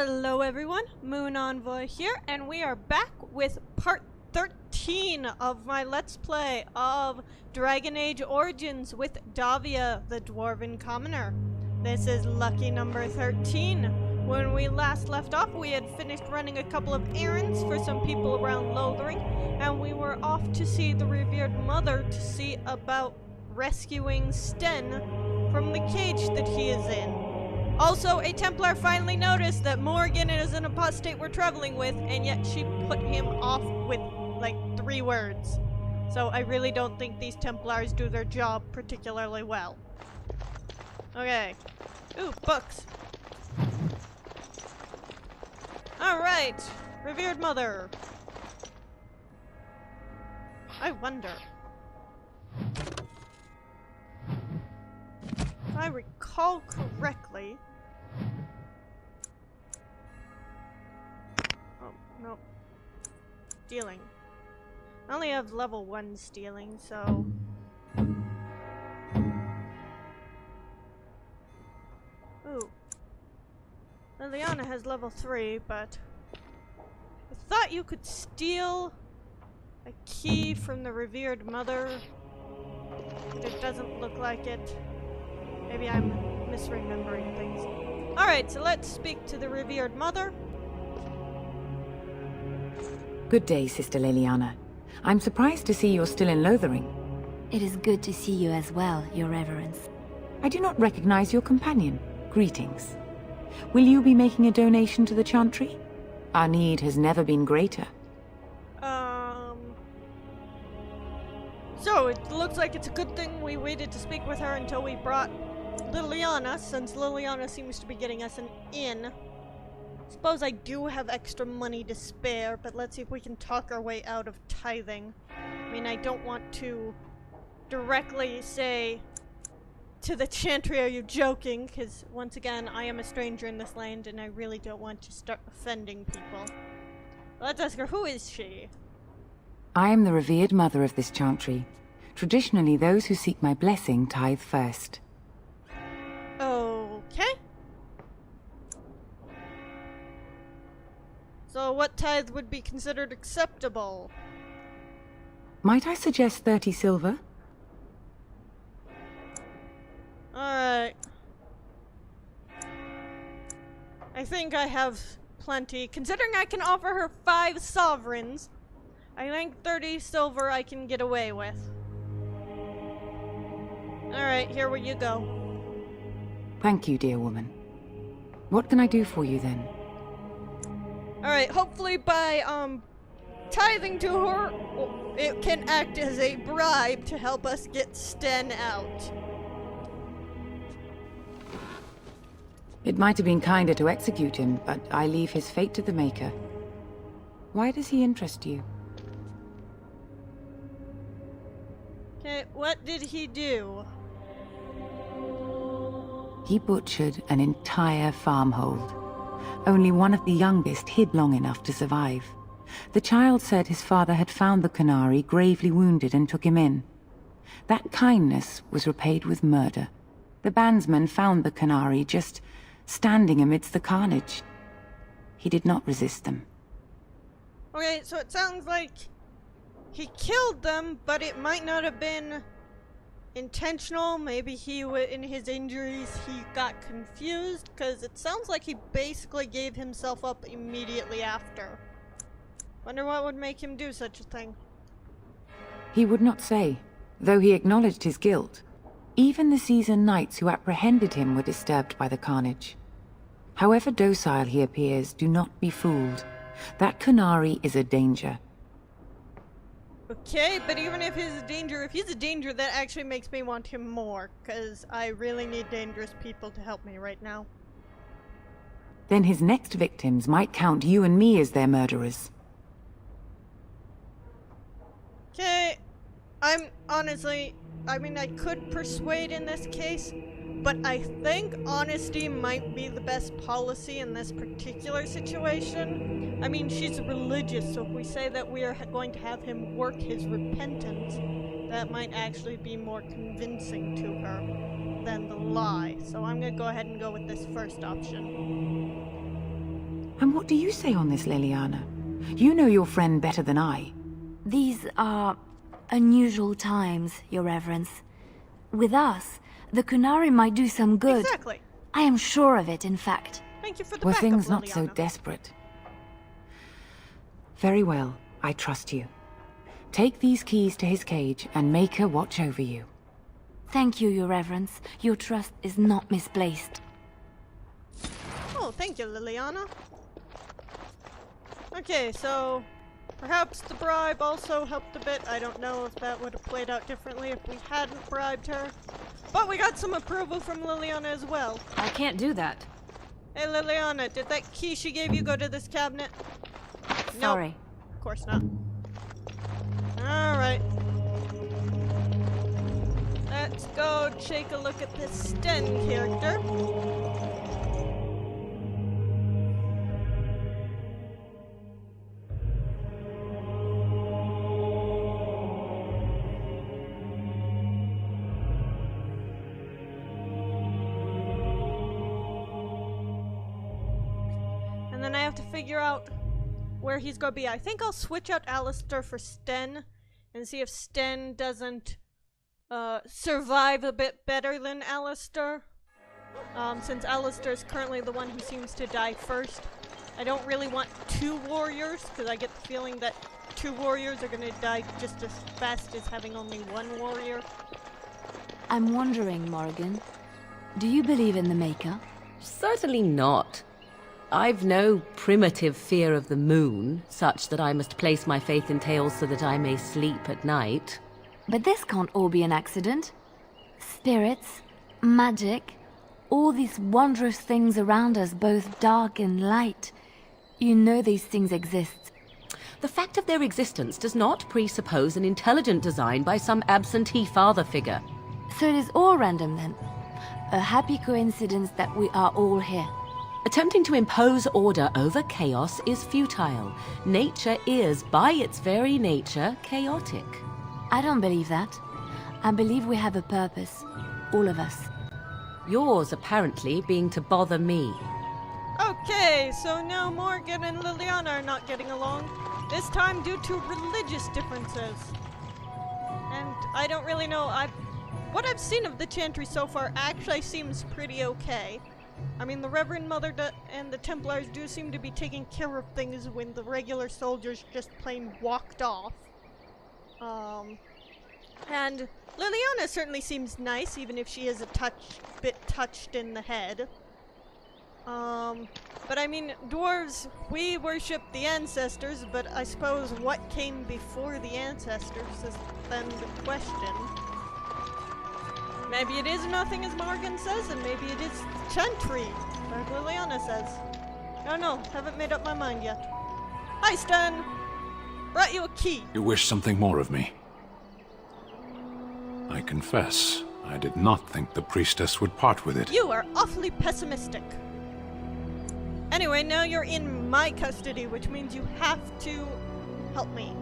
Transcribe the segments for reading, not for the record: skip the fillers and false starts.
Hello everyone, Moon Envoy here, and we are back with part 13 of my Let's Play of Dragon Age Origins with Davia, the Dwarven Commoner. This is lucky number 13. When we last left off, we had finished running a couple of errands for some people around Lothering, and we were off to see the Revered Mother to see about rescuing Sten from the cage that he is in. Also, a Templar finally noticed that Morgan is an apostate we're traveling with, and yet she put him off with, like, 3 words. So I really don't think these Templars do their job particularly well. Okay. Ooh, books. Alright. Revered Mother. I wonder. If I recall correctly... Oh, no. Stealing. I only have level 1 stealing, so... Ooh. Liliana has level 3, but... I thought you could steal a key from the Revered Mother. But it doesn't look like it. Maybe I'm misremembering things. Alright, so let's speak to the Revered Mother. Good day, Sister Liliana. I'm surprised to see you're still in Lothering. It is good to see you as well, Your Reverence. I do not recognize your companion. Greetings. Will you be making a donation to the Chantry? Our need has never been greater. So, it looks like it's a good thing we waited to speak with her until we brought Liliana, since Liliana seems to be getting us an inn. Suppose I do have extra money to spare, but let's see if we can talk our way out of tithing. I mean, I don't want to directly say to the Chantry, are you joking? Because, once again, I am a stranger in this land, and I really don't want to start offending people. Let's ask her, who is she? I am the revered mother of this Chantry. Traditionally, those who seek my blessing tithe first. Okay. So what tithe would be considered acceptable? Might I suggest 30 silver? Alright. I think I have plenty. Considering I can offer her 5 sovereigns, I think 30 silver I can get away with. Alright, here you go. Thank you, dear woman. What can I do for you then? Alright, hopefully by, tithing to her, it can act as a bribe to help us get Sten out. It might have been kinder to execute him, but I leave his fate to the Maker. Why does he interest you? Okay, what did he do? He butchered an entire farmhold. Only one of the youngest hid long enough to survive. The child said his father had found the Qunari gravely wounded and took him in. That kindness was repaid with murder. The bandsman found the Qunari just standing amidst the carnage. He did not resist them. Okay, so it sounds like he killed them, but it might not have been intentional. Maybe in his injuries he got confused, because it sounds like he basically gave himself up immediately after. Wonder what would make him do such a thing. He would not say, though he acknowledged his guilt. Even the seasoned knights who apprehended him were disturbed by the carnage. However docile he appears, do not be fooled. That Qunari is a danger. Okay, but even if he's a danger, that actually makes me want him more, because I really need dangerous people to help me right now. Then his next victims might count you and me as their murderers. Okay, I mean, I could persuade in this case, but I think honesty might be the best policy in this particular situation. I mean, she's religious, so if we say that we are going to have him work his repentance, that might actually be more convincing to her than the lie. So I'm gonna go ahead and go with this first option. And what do you say on this, Liliana? You know your friend better than I. These are unusual times, Your Reverence. With us, the Qunari might do some good. Exactly. I am sure of it, in fact. Thank you for the Were backup, things not so Liliana. desperate? Very well, I trust you. Take these keys to his cage and make her watch over you. Thank you, Your Reverence. Your trust is not misplaced. Oh, thank you, Liliana. Okay, so perhaps the bribe also helped a bit. I don't know if that would have played out differently if we hadn't bribed her. But we got some approval from Liliana as well. I can't do that. Hey, Liliana, did that key she gave you go to this cabinet? Sorry. Nope, of course not. Alright. Let's go take a look at this Sten character. And then I have to figure out where he's gonna be. I think I'll switch out Alistair for Sten and see if Sten doesn't survive a bit better than Alistair. Since Alistair is currently the one who seems to die first. I don't really want two warriors, because I get the feeling that two warriors are gonna die just as fast as having only one warrior. I'm wondering, Morgan, do you believe in the Maker? Certainly not. I've no primitive fear of the moon, such that I must place my faith in tales so that I may sleep at night. But this can't all be an accident. Spirits, magic, all these wondrous things around us, both dark and light. You know these things exist. The fact of their existence does not presuppose an intelligent design by some absentee father figure. So it is all random then. A happy coincidence that we are all here. Attempting to impose order over chaos is futile. Nature is, by its very nature, chaotic. I don't believe that. I believe we have a purpose. All of us. Yours, apparently, being to bother me. Okay, so now Morgan and Liliana are not getting along. This time due to religious differences. And I don't really know, what I've seen of the Chantry so far actually seems pretty okay. I mean, the Reverend Mother and the Templars do seem to be taking care of things when the regular soldiers just plain walked off. And Liliana certainly seems nice, even if she is a bit touched in the head. But I mean, dwarves, we worship the ancestors, but I suppose what came before the ancestors is then the question. Maybe it is nothing as Morgan says, and maybe it is Chantry, like Liliana says. I don't know, haven't made up my mind yet. Hi, Sten! Brought you a key. You wish something more of me? I confess, I did not think the priestess would part with it. You are awfully pessimistic. Anyway, now you're in my custody, which means you have to help me.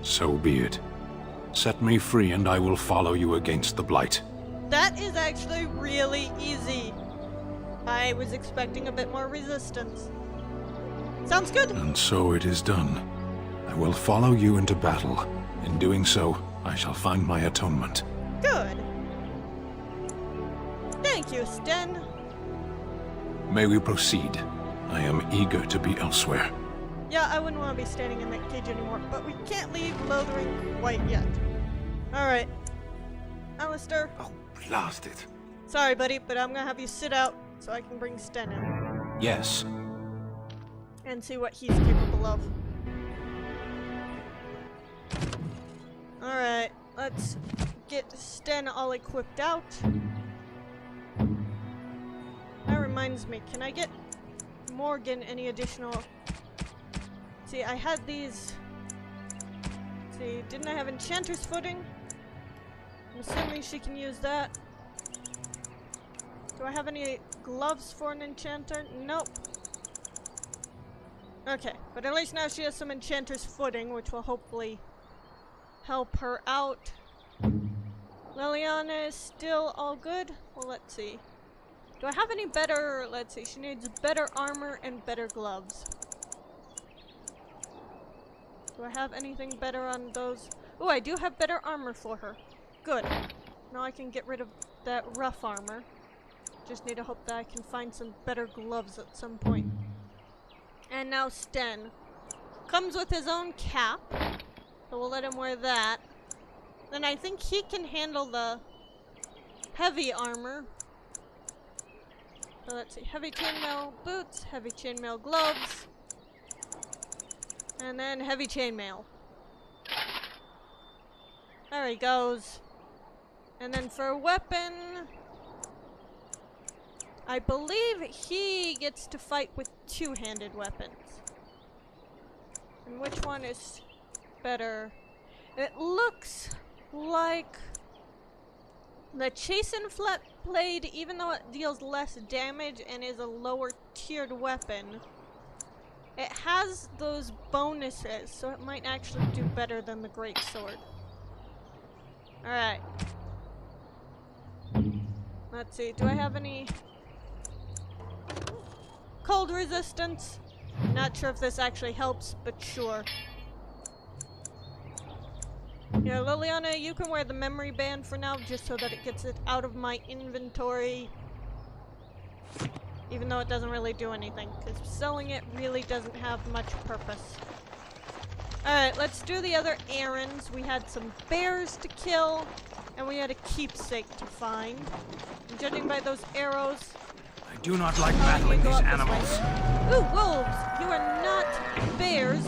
So be it. Set me free and I will follow you against the Blight. That is actually really easy. I was expecting a bit more resistance. Sounds good. And so it is done. I will follow you into battle. In doing so, I shall find my atonement. Good. Thank you, Sten. May we proceed? I am eager to be elsewhere. Yeah, I wouldn't want to be standing in that cage anymore, but we can't leave Lothering quite yet. Alright. Alistair. Oh, blast it. Sorry, buddy, but I'm gonna have you sit out so I can bring Sten in. Yes. And see what he's capable of. Alright, let's get Sten all equipped out. That reminds me, can I get Morgan any additional... See, I had these... See, didn't I have Enchanter's Footing? I'm assuming she can use that. Do I have any gloves for an Enchanter? Nope. Okay, but at least now she has some Enchanter's Footing, which will hopefully help her out. Liliana is still all good? Well, let's see. Do I have any better... Let's see, she needs better armor and better gloves. Do I have anything better on those? Oh, I do have better armor for her. Good. Now I can get rid of that rough armor. Just need to hope that I can find some better gloves at some point. And now Sten. Comes with his own cap. So we'll let him wear that. Then I think he can handle the heavy armor. So let's see. Heavy chainmail boots, heavy chainmail gloves. And then heavy chainmail. There he goes. And then for a weapon, I believe he gets to fight with two-handed weapons. And which one is better? It looks like the Chastened Flat Blade, even though it deals less damage and is a lower tiered weapon, it has those bonuses, so it might actually do better than the Greatsword. Alright. Let's see, do I have any cold resistance? Not sure if this actually helps, but sure. Yeah, Liliana, you can wear the memory band for now, just so that it gets it out of my inventory. Even though it doesn't really do anything, because selling it really doesn't have much purpose. Alright, let's do the other errands. We had some bears to kill, and we had a keepsake to find. And judging by those arrows... I do not like battling these animals. Ooh, wolves! You are not bears.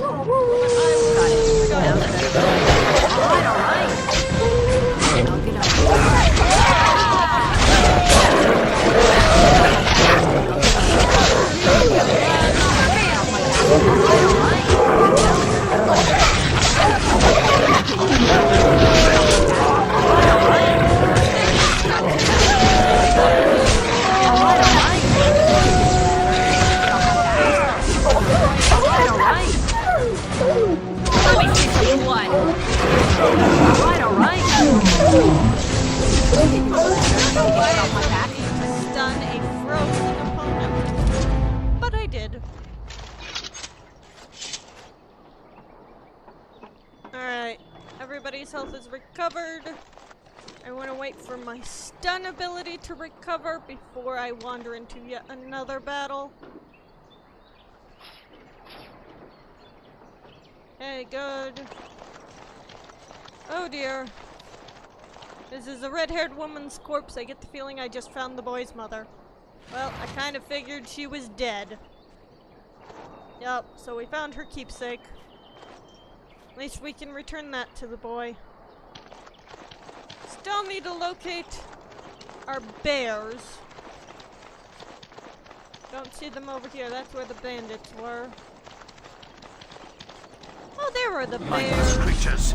Everybody's health is recovered. I want to wait for my stun ability to recover before I wander into yet another battle. Hey, good. Oh dear. This is a red-haired woman's corpse. I get the feeling I just found the boy's mother. Well, I kind of figured she was dead. Yup, so we found her keepsake. At least we can return that to the boy. Still need to locate our bears. Don't see them over here. That's where the bandits were. Oh, there were the bears. Creatures.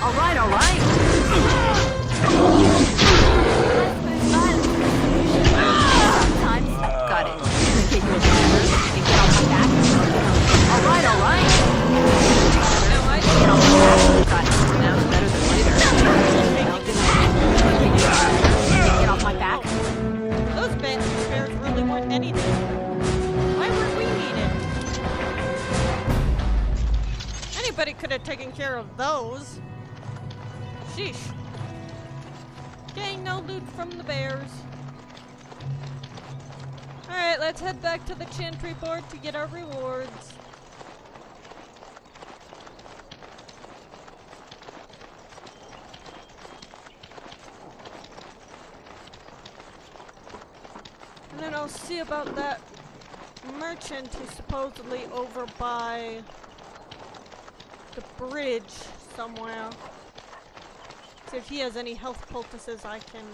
Alright, alright. Got it. Get your numbers and get off my back. Alright, alright. No, I Get off my back. Got it. Now it's better than later. Get off my back. Those bandit bears really weren't anything. Why were we needed? Anybody could have taken care of those. Sheesh. Getting no loot from the bears. Alright, let's head back to the chantry board to get our rewards. And then I'll see about that merchant who's supposedly over by the bridge somewhere. See if he has any health poultices I can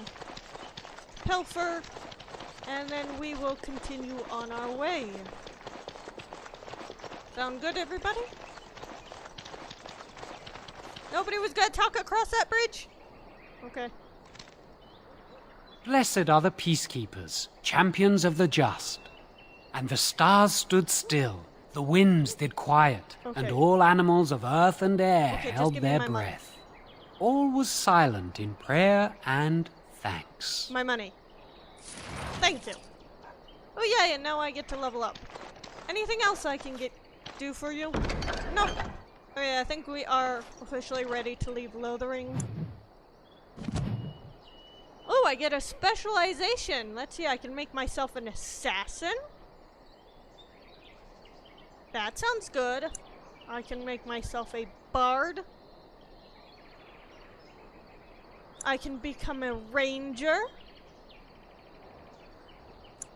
pilfer. And then we will continue on our way. Sound good, everybody? Nobody was gonna talk across that bridge? Okay. Blessed are the peacekeepers, champions of the just. And the stars stood still, the winds did quiet, and all animals of earth and air Okay, held just give me their my money. breath. all was silent in prayer and thanks. My money. Thank you. Oh yeah, and now I get to level up. Anything else I can do for you? Nope. Okay, I think we are officially ready to leave Lothering. Oh, I get a specialization. Let's see, I can make myself an assassin. That sounds good. I can make myself a bard. I can become a ranger.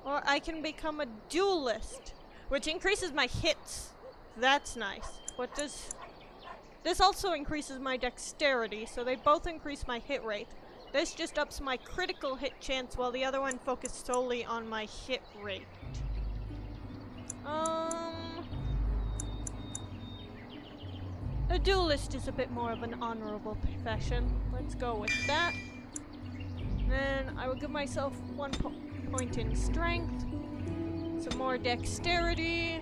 Or I can become a duelist, which increases my hits. That's nice. What does... This also increases my dexterity, so they both increase my hit rate. This just ups my critical hit chance, while the other one focused solely on my hit rate. A duelist is a bit more of an honorable profession. Let's go with that. Then I will give myself 1 point in strength, some more dexterity.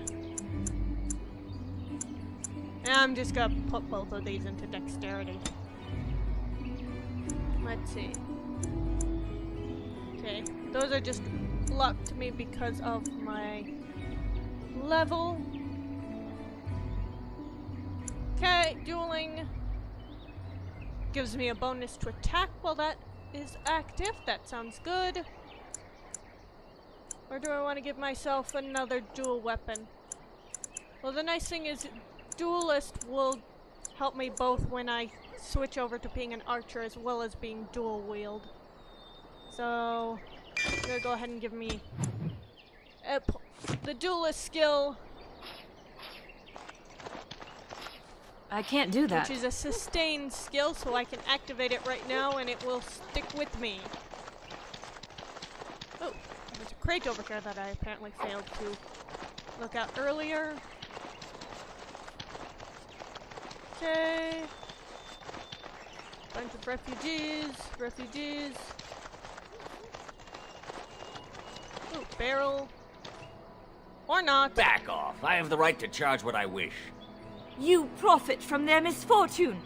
And I'm just gonna put both of these into dexterity. Let's see. Okay, those are just luck to me because of my level. Okay, dueling gives me a bonus to attack while that is active. That sounds good. Or do I want to give myself another dual weapon? Well, the nice thing is duelist will help me both when I switch over to being an archer as well as being dual wield. So I'm gonna go ahead and give me the duelist skill. I can't do that. Which is a sustained skill, so I can activate it right now and it will stick with me. Oh, there's a crate over here that I apparently failed to look at earlier. Okay. Bunch of refugees. Ooh, barrel. Or not. Back off. I have the right to charge what I wish. You profit from their misfortune.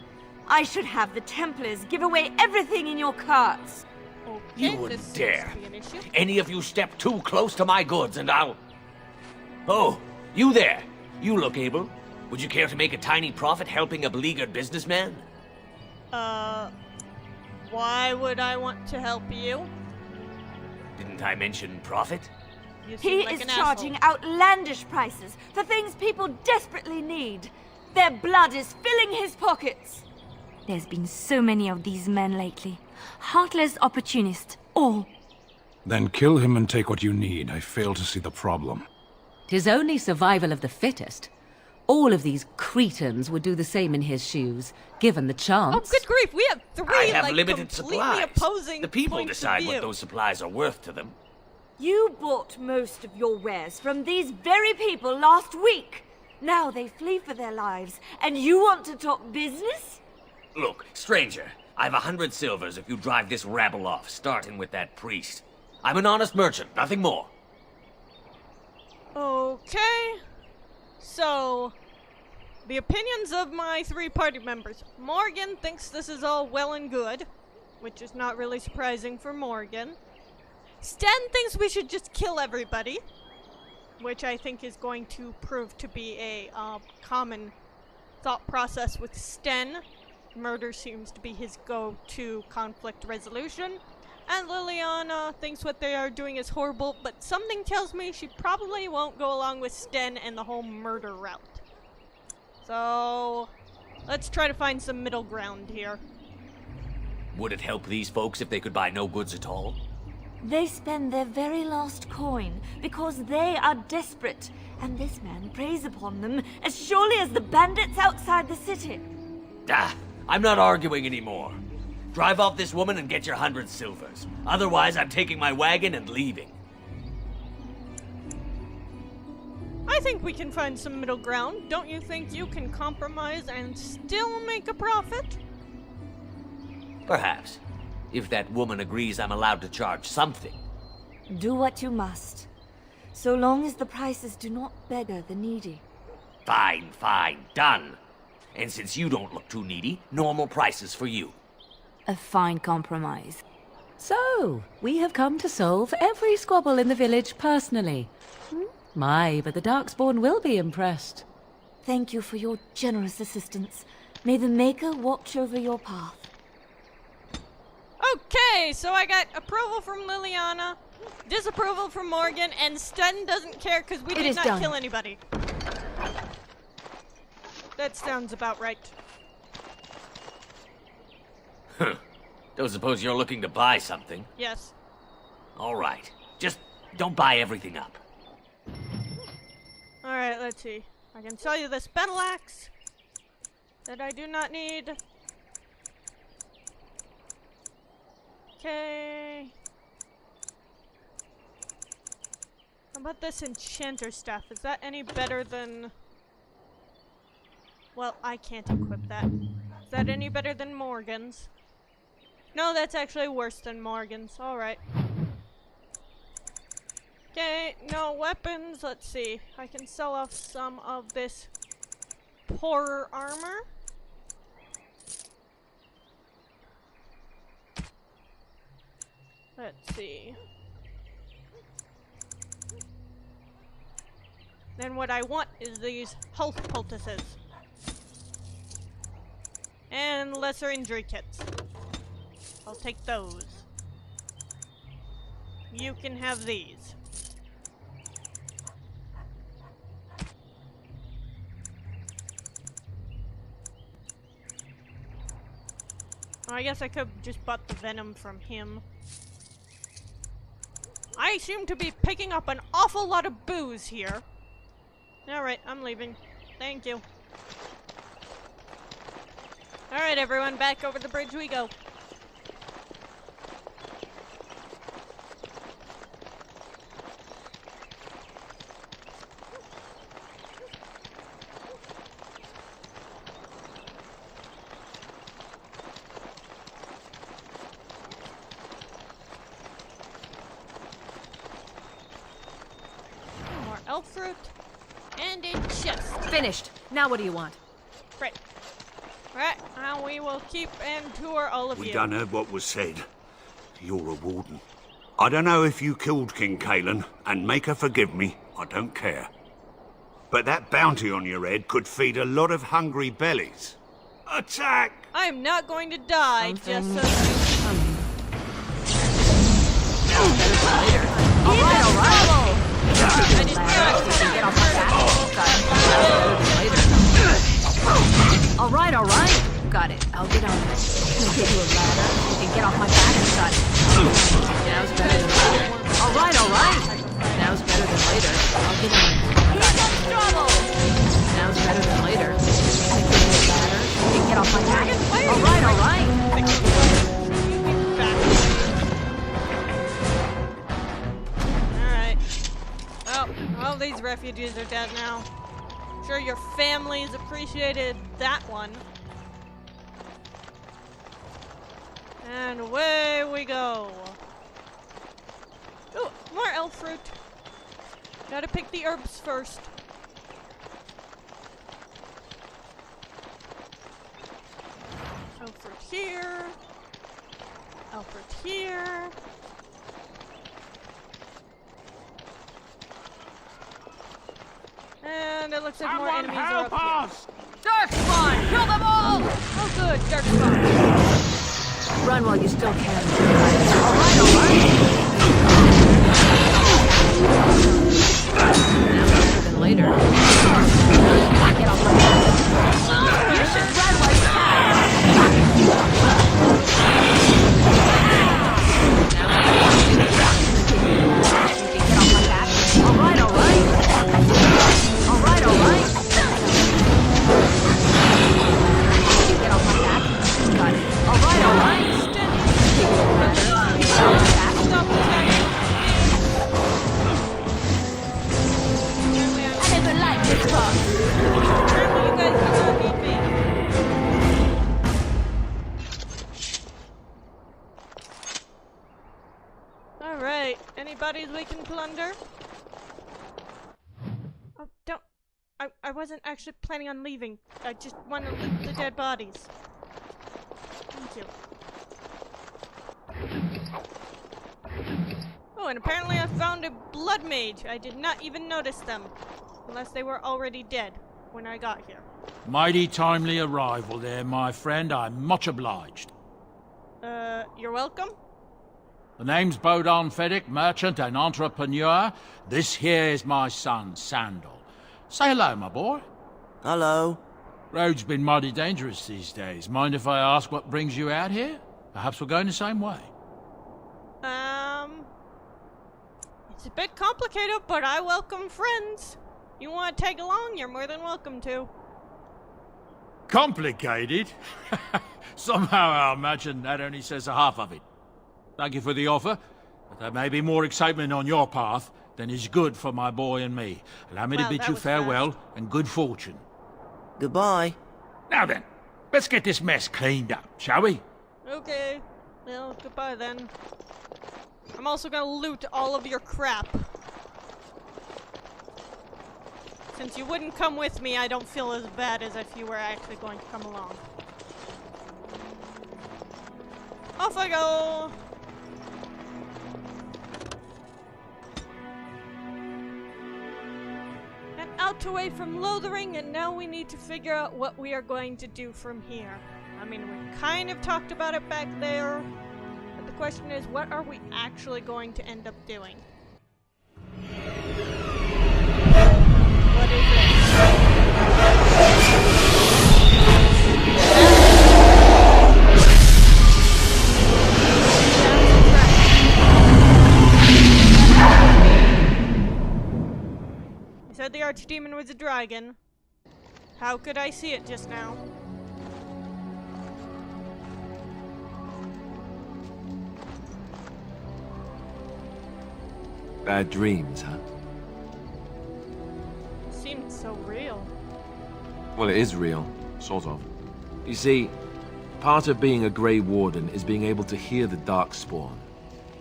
I should have the Templars give away everything in your carts. Okay, You wouldn't this dare. seems to be an issue. Any of you step too close to my goods and I'll... Oh, you there. You look able. Would you care to make a tiny profit helping a beleaguered businessman? Why would I want to help you? Didn't I mention profit? You seem He like is an charging asshole. outlandish prices for things people desperately need. Their blood is filling his pockets. There's been so many of these men lately. Heartless opportunists, all. Then kill him and take what you need. I fail to see the problem. 'Tis only survival of the fittest. All of these cretins would do the same in his shoes, given the chance. Oh, good grief! We have three, I have like, limited completely supplies. opposing The people points of decide view. what those supplies are worth to them. You bought most of your wares from these very people last week. Now they flee for their lives, and you want to talk business? Look, stranger, I've 100 silvers if you drive this rabble off, starting with that priest. I'm an honest merchant, nothing more. Okay. So, the opinions of my 3 party members. Morgan thinks this is all well and good, which is not really surprising for Morgan. Sten thinks we should just kill everybody, which I think is going to prove to be a common thought process with Sten. Murder seems to be his go-to conflict resolution. And Liliana thinks what they are doing is horrible, but something tells me she probably won't go along with Sten and the whole murder route. So, let's try to find some middle ground here. Would it help these folks if they could buy no goods at all? They spend their very last coin because they are desperate, and this man preys upon them as surely as the bandits outside the city. Ah, I'm not arguing anymore. Drive off this woman and get your 100 silvers. Otherwise, I'm taking my wagon and leaving. I think we can find some middle ground. Don't you think you can compromise and still make a profit? Perhaps. If that woman agrees I'm allowed to charge something. Do what you must, so long as the prices do not beggar the needy. Fine, done. And since you don't look too needy, normal prices for you. A fine compromise. So, we have come to solve every squabble in the village personally. My, but the Darkspawn will be impressed. Thank you for your generous assistance. May the Maker watch over your path. Okay, so I got approval from Liliana, disapproval from Morgan, and Sten doesn't care because we did not kill anybody. That sounds about right. Huh. Don't suppose you're looking to buy something? Yes. All right. Just don't buy everything up. Alright, let's see. I can sell you this battle axe that I do not need. Okay. How about this enchanter staff? Is that any better than... Well, I can't equip that. Is that any better than Morgan's? No, that's actually worse than Morgan's. Alright. Okay, no weapons. Let's see. I can sell off some of this poorer armor. Let's see. Then what I want is these health poultices. And lesser injury kits. I'll take those. You can have these. Oh, I guess I could have just bought the venom from him. I seem to be picking up an awful lot of booze here. Alright, I'm leaving. Thank you. Alright, everyone, back over the bridge we go. More elf fruit. And a chest. Finished. Now what do you want? Right. Right, now we will keep and tour all of you. We done heard what was said. You're a warden. I don't know if you killed King Kalen, and make her forgive me, I don't care. But that bounty on your head could feed a lot of hungry bellies. Attack! I am not going to die just so Alright, got it. I'll get on it. I'll give you a ladder. You can get off my back. Got it. Now's better than later. Alright. Now's better than later. I'll get on it. Got it. Now's better than later. I give you a ladder. You can get off my back. Alright. Alright. Well, all these refugees are dead now. Sure your families appreciated that one. And away we go. Ooh, more elf fruit. Gotta pick the herbs first. Elf fruit here. Elf fruit here. And it looks like more enemies are up here. Darkspawn! Kill them all! Oh good, Darkspawn. Run while you still can. Now better than later. Get off my back. You should run while you can. Now you can get off my back. Alright. Get off my back. Got it. Alright. I never liked this part. Apparently you guys do not need me. Alright, any bodies we can plunder? Oh, don't. I wasn't actually planning on leaving. I just want to loot the dead bodies. Thank you. Oh, and apparently I found a blood mage. I did not even notice them. Unless they were already dead when I got here. Mighty timely arrival there, my friend. I'm much obliged. You're welcome? The name's Bodon Feddick, merchant and entrepreneur. This here is my son, Sandal. Say hello, my boy. Hello. Road's been mighty dangerous these days. Mind if I ask what brings you out here? Perhaps we're going the same way. It's a bit complicated, but I welcome friends. You want to tag along, you're more than welcome to. Complicated? Somehow I imagine that only says a half of it. Thank you for the offer, but there may be more excitement on your path than is good for my boy and me. Allow me to bid you farewell and good fortune. Goodbye. Now then, let's get this mess cleaned up, shall we? Okay. Well, goodbye then. I'm also gonna loot all of your crap. Since you wouldn't come with me, I don't feel as bad as if you were actually going to come along. Off I go! And out away from Lothering, and now we need to figure out what we are going to do from here. I mean, we kind of talked about it back there, but the question is, what are we actually going to end up doing? What is it? You said the archdemon was a dragon. How could I see it just now? Bad dreams, huh? Seemed so real. Well, it is real, sort of. You see, part of being a Grey Warden is being able to hear the Darkspawn.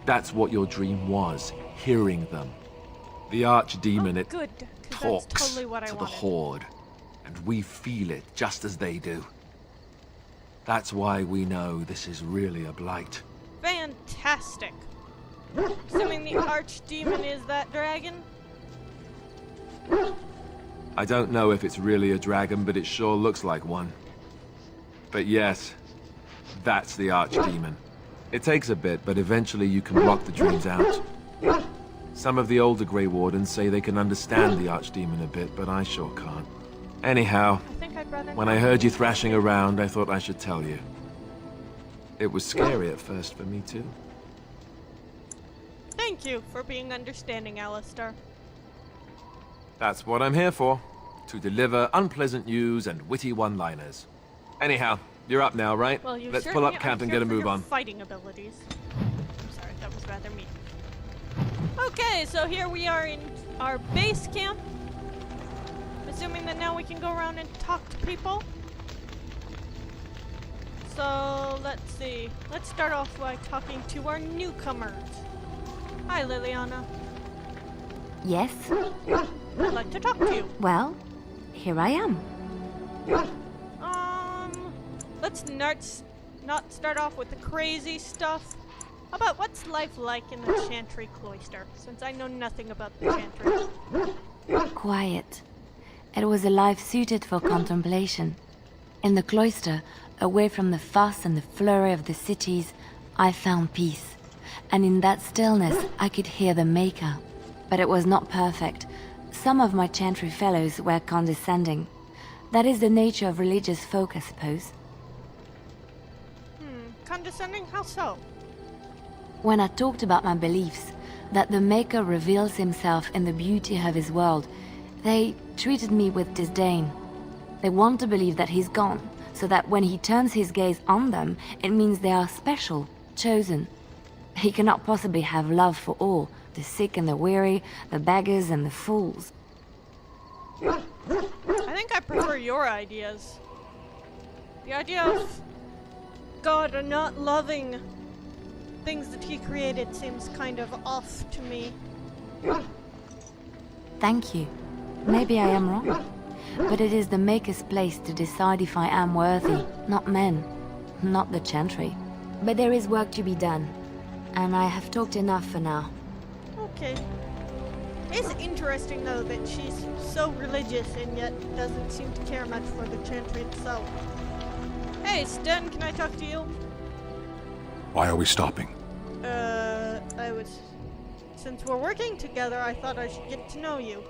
That's what your dream was, hearing them. The Archdemon, it good, 'cause talks that's totally what I to the wanted. Horde, and we feel it just as they do. That's why we know this is really a blight. Fantastic. Assuming the archdemon is that dragon? I don't know if it's really a dragon, but it sure looks like one. But yes, that's the Archdemon. It takes a bit, but eventually you can block the dreams out. Some of the older Grey Wardens say they can understand the Archdemon a bit, but I sure can't. Anyhow, I think I'd rather when I heard you thrashing around, I thought I should tell you. It was scary at first for me too. Thank you for being understanding, Alistair. That's what I'm here for. To deliver unpleasant news and witty one-liners. Anyhow, you're up now, right? Well, you Let's pull up camp and get a move on. Fighting abilities. I'm sorry, that was rather mean. Okay, so here we are in our base camp. Assuming that now we can go around and talk to people. So, let's see. Let's start off by talking to our newcomers. Hi, Liliana. Yes? I'd like to talk to you. Well, here I am. Let's not start off with the crazy stuff. How about what's life like in the Chantry Cloister, since I know nothing about the Chantry? Quiet. It was a life suited for contemplation. In the cloister, away from the fuss and the flurry of the cities, I found peace. And in that stillness, I could hear the Maker. But it was not perfect. Some of my Chantry fellows were condescending. That is the nature of religious folk, I suppose. Condescending? How so? When I talked about my beliefs, that the Maker reveals himself in the beauty of his world, they treated me with disdain. They want to believe that he's gone, so that when he turns his gaze on them, it means they are special, chosen. He cannot possibly have love for all, the sick and the weary, the beggars and the fools. I think I prefer your ideas. The idea of God not loving things that he created seems kind of off to me. Thank you. Maybe I am wrong. But it is the Maker's place to decide if I am worthy, not men, not the Chantry. But there is work to be done, and I have talked enough for now. Okay. It's interesting, though, that she's so religious and yet doesn't seem to care much for the chantry itself. Hey, Sten, can I talk to you? Why are we stopping? Since we're working together, I thought I should get to know you.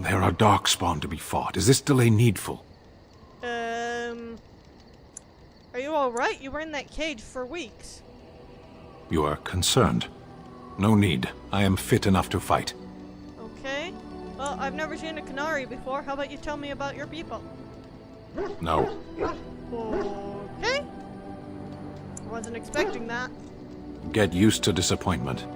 There are darkspawn to be fought. Is this delay needful? Are you alright? You were in that cage for weeks. You are concerned. No need. I am fit enough to fight. Okay. Well, I've never seen a Qunari before. How about you tell me about your people? No. Okay. Wasn't expecting that. Get used to disappointment.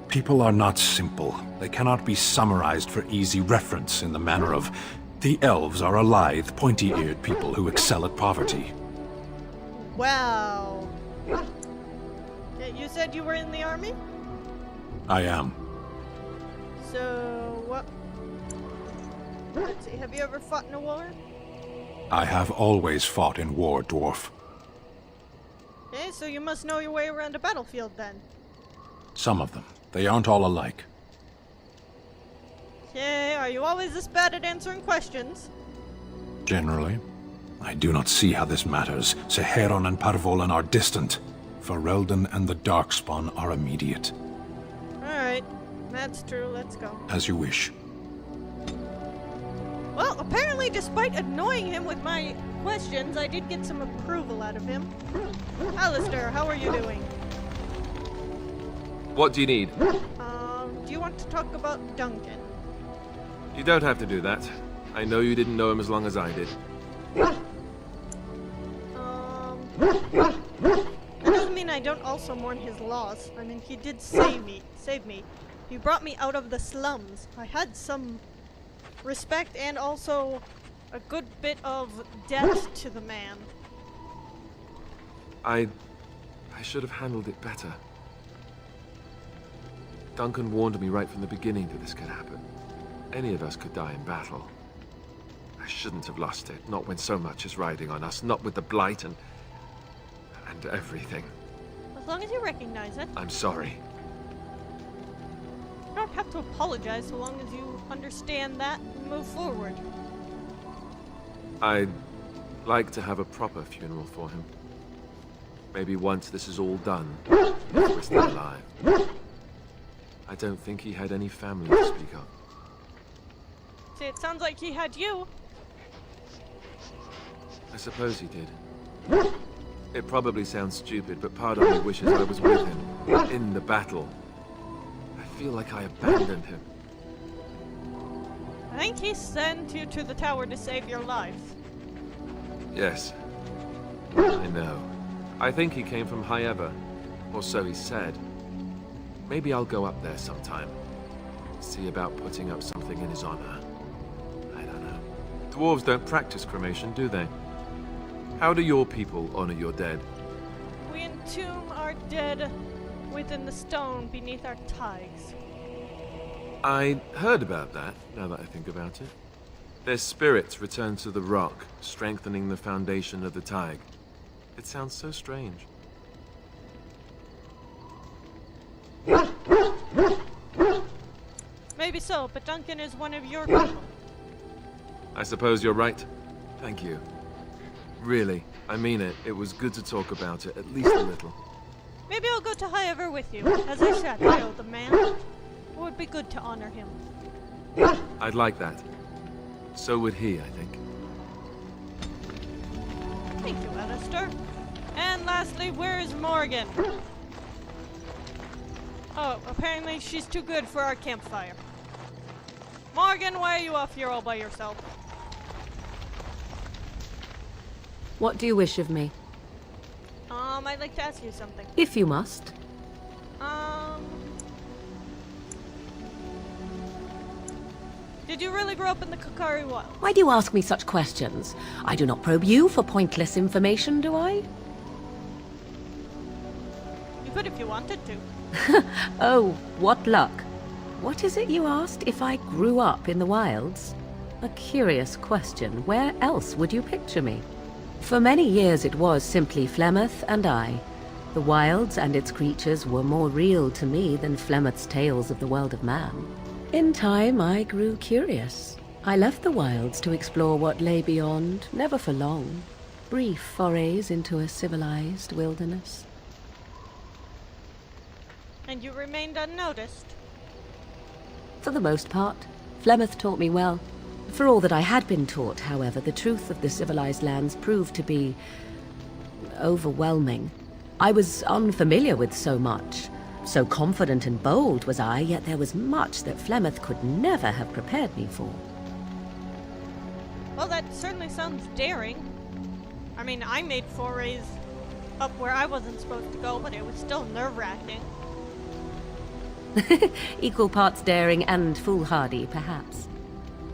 People are not simple. They cannot be summarized for easy reference in the manner of, the elves are a lithe, pointy-eared people who excel at poverty. Wow. Yeah, you said you were in the army? I am. So, what? Let's see, have you ever fought in a war? I have always fought in war, dwarf. Okay, so you must know your way around a battlefield then. Some of them. They aren't all alike. Okay, are you always this bad at answering questions? Generally. I do not see how this matters. Seheron and Parvolan are distant. Ferelden and the Darkspawn are immediate. Alright, that's true, let's go. As you wish. Well, apparently despite annoying him with my questions, I did get some approval out of him. Alistair, how are you doing? What do you need? Do you want to talk about Duncan? You don't have to do that. I know you didn't know him as long as I did. That doesn't mean I don't also mourn his loss. I mean, he did save me. He brought me out of the slums. I had some respect and also a good bit of debt to the man. I should have handled it better. Duncan warned me right from the beginning that this could happen. Any of us could die in battle. I shouldn't have lost it, not when so much is riding on us, not with the blight and everything. As long as you recognize it. I'm sorry. You don't have to apologize so long as you understand that and move forward. I'd like to have a proper funeral for him. Maybe once this is all done, if we're still alive. I don't think he had any family to speak of. See, it sounds like he had you. I suppose he did. It probably sounds stupid, but part of me wishes I was with him, in the battle. I feel like I abandoned him. I think he sent you to the tower to save your life. Yes. I know. I think he came from Highever, or so he said. Maybe I'll go up there sometime. See about putting up something in his honor. I don't know. Dwarves don't practice cremation, do they? How do your people honor your dead? We entomb our dead within the stone beneath our ties. I heard about that, now that I think about it. Their spirits return to the rock, strengthening the foundation of the Tig. It sounds so strange. Maybe so, but Duncan is one of your people. I suppose you're right. Thank you. Really, I mean it. It was good to talk about it, at least a little. Maybe I'll go to Highever with you. As I said, I owe the man. It would be good to honor him. I'd like that. So would he, I think. Thank you, Alistair. And lastly, where is Morgan? Oh, apparently she's too good for our campfire. Morgan, why are you off here all by yourself? What do you wish of me? I'd like to ask you something. If you must. Did you really grow up in the Qunari Wild? Why do you ask me such questions? I do not probe you for pointless information, do I? You could if you wanted to. Oh, what luck. What is it you asked? If I grew up in the wilds? A curious question. Where else would you picture me? For many years it was simply Flemeth and I. The wilds and its creatures were more real to me than Flemeth's tales of the world of man. In time, I grew curious. I left the wilds to explore what lay beyond, never for long. Brief forays into a civilized wilderness. And you remained unnoticed? For the most part. Flemeth taught me well. For all that I had been taught, however, the truth of the civilized lands proved to be overwhelming. I was unfamiliar with so much. So confident and bold was I, yet there was much that Flemeth could never have prepared me for. Well, that certainly sounds daring. I mean, I made forays up where I wasn't supposed to go, but it was still nerve-wracking. Equal parts daring and foolhardy, perhaps.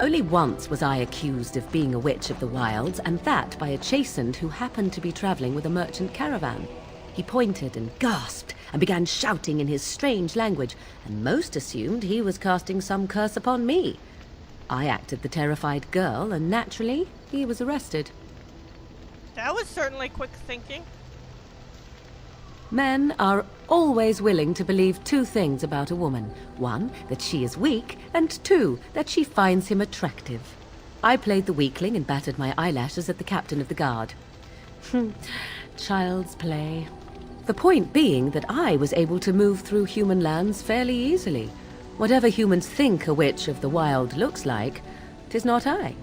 Only once was I accused of being a witch of the wilds, and that by a chastened who happened to be traveling with a merchant caravan. He pointed and gasped, and began shouting in his strange language, and most assumed he was casting some curse upon me. I acted the terrified girl, and naturally, he was arrested. That was certainly quick thinking. Men are always willing to believe two things about a woman. One, that she is weak, and two, that she finds him attractive. I played the weakling and battered my eyelashes at the captain of the guard. Child's play. The point being that I was able to move through human lands fairly easily. Whatever humans think a witch of the wild looks like, 'tis not I.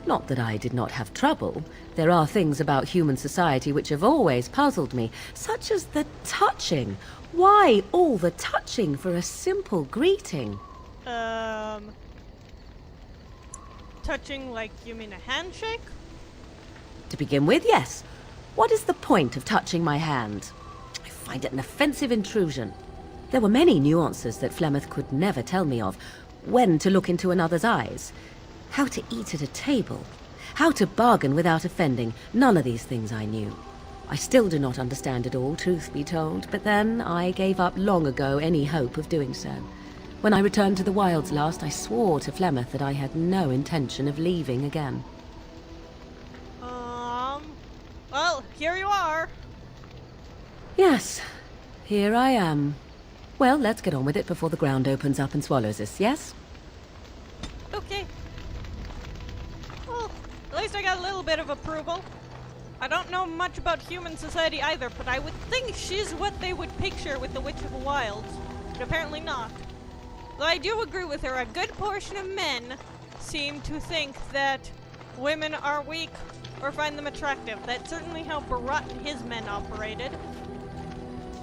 Not that I did not have trouble. There are things about human society which have always puzzled me, such as the touching. Why all the touching for a simple greeting? Touching like you mean a handshake? To begin with, yes. What is the point of touching my hand? I find it an offensive intrusion. There were many nuances that Flemeth could never tell me of. When to look into another's eyes. How to eat at a table. How to bargain without offending. None of these things I knew. I still do not understand it all, truth be told, but then I gave up long ago any hope of doing so. When I returned to the wilds last, I swore to Flemeth that I had no intention of leaving again. Well, here you are. Yes, here I am. Well, let's get on with it before the ground opens up and swallows us, yes? Okay. Well, at least I got a little bit of approval. I don't know much about human society either, but I would think she's what they would picture with the Witch of the Wilds. But apparently not. Though I do agree with her, a good portion of men seem to think that women are weak or find them attractive. That's certainly how Barat and his men operated.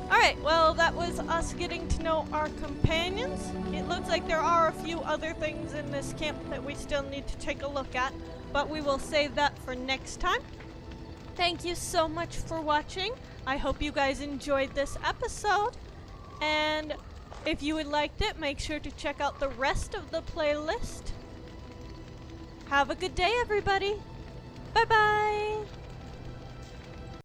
Alright, well, that was us getting to know our companions. It looks like there are a few other things in this camp that we still need to take a look at, but we will save that for next time. Thank you so much for watching. I hope you guys enjoyed this episode, and if you liked it, make sure to check out the rest of the playlist. Have a good day, everybody. Bye-bye.